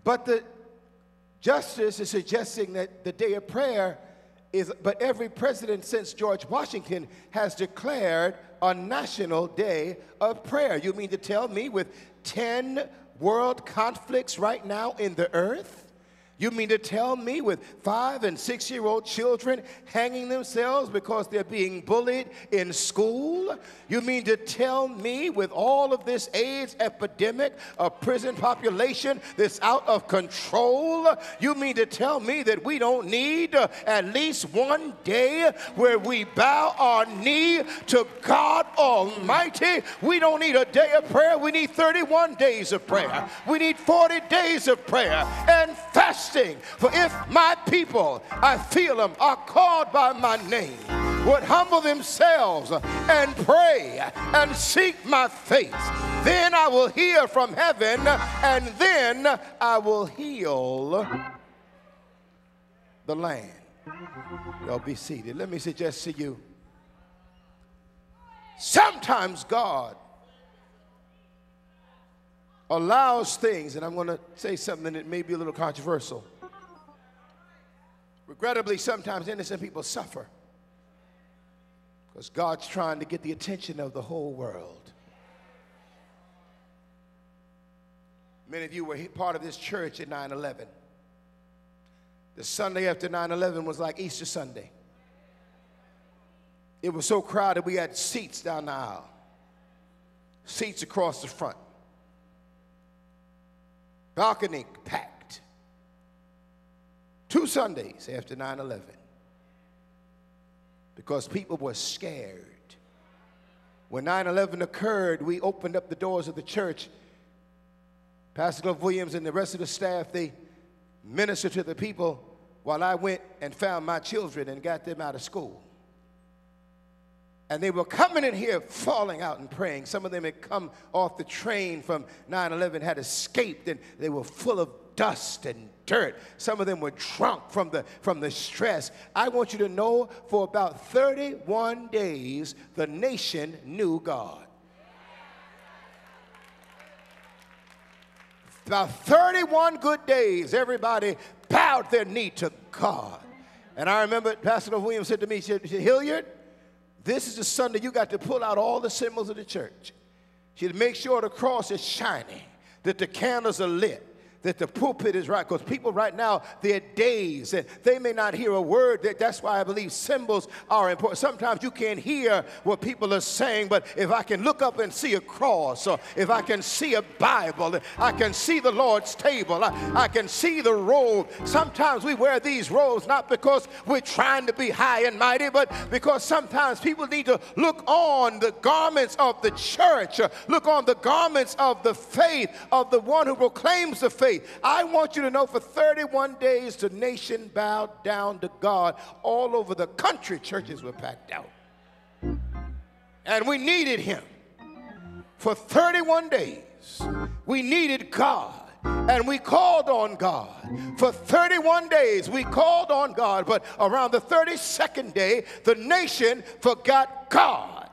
But the justice is suggesting that the day of prayer is, but every president since George Washington has declared a national day of prayer. You mean to tell me with 10 world conflicts right now in the earth? You mean to tell me with 5- and 6-year-old children hanging themselves because they're being bullied in school? You mean to tell me with all of this AIDS epidemic, a prison population that's out of control? You mean to tell me that we don't need at least one day where we bow our knee to God Almighty? We don't need a day of prayer. We need 31 days of prayer. We need 40 days of prayer and fasting. For if my people, I feel them, are called by my name, would humble themselves and pray and seek my face, then I will hear from heaven, and then I will heal the land. Y'all be seated. Let me suggest to you, sometimes God allows things, and I'm going to say something that may be a little controversial. Regrettably, sometimes innocent people suffer because God's trying to get the attention of the whole world. Many of you were part of this church at 9/11. The Sunday after 9/11 was like Easter Sunday. It was so crowded we had seats down the aisle, seats across the front. Balcony packed. 2 Sundays after 9/11. Because people were scared. When 9/11 occurred, we opened up the doors of the church. Pastor Cliff Williams and the rest of the staff, they ministered to the people while I went and found my children and got them out of school. And they were coming in here falling out and praying. Some of them had come off the train from 9/11, had escaped, and they were full of dust and dirt. Some of them were drunk from the stress. I want you to know, for about 31 days, the nation knew God. About 31 good days, everybody bowed their knee to God. And I remember Pastor Williams said to me, he said, Hilliard, this is the Sunday you got to pull out all the symbols of the church. You make sure the cross is shining, that the candles are lit, that the pulpit is right. Because people right now, they're dazed, and they may not hear a word. That's why I believe symbols are important. Sometimes you can't hear what people are saying, but if I can look up and see a cross, or if I can see a Bible, I can see the Lord's table, I can see the robe. Sometimes we wear these robes not because we're trying to be high and mighty, but because sometimes people need to look on the garments of the church, look on the garments of the faith of the one who proclaims the faith. I want you to know, for 31 days the nation bowed down to God. All over the country, churches were packed out. And we needed him. For 31 days, we needed God. And we called on God. For 31 days, we called on God. But around the 32nd day, the nation forgot God.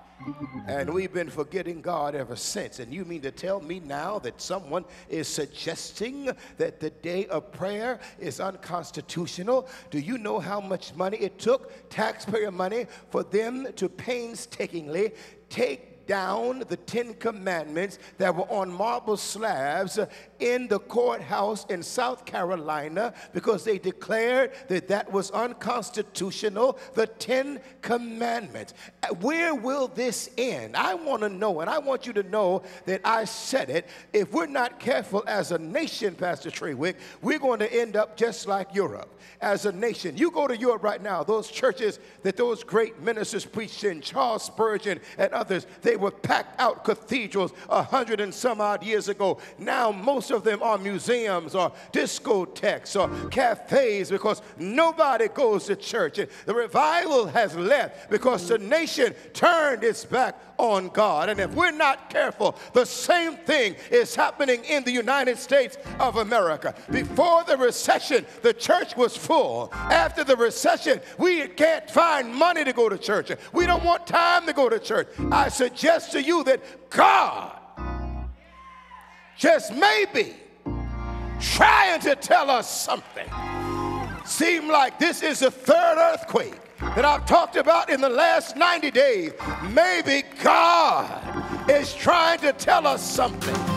And we've been forgetting God ever since. And you mean to tell me now that someone is suggesting that the day of prayer is unconstitutional? Do you know how much money it took, taxpayer money, for them to painstakingly take down the 10 commandments that were on marble slabs in the courthouse in South Carolina because they declared that that was unconstitutional, the 10 commandments. Where will this end? I want to know, and I want you to know that I said it. If we're not careful as a nation, Pastor Trewick, we're going to end up just like Europe. As a nation, you go to Europe right now, those churches that those great ministers preached in, Charles Spurgeon and others, they were packed out cathedrals 100 and some odd years ago. Now most of them are museums or discotheques or cafes because nobody goes to church. And the revival has left because the nation turned its back on God. And if we're not careful, the same thing is happening in the United States of America. Before the recession, the church was full. After the recession, we can't find money to go to church. We don't want time to go to church. I suggest to you that God just maybe trying to tell us something. Seem like this is the third earthquake that I've talked about in the last 90 days. Maybe God is trying to tell us something.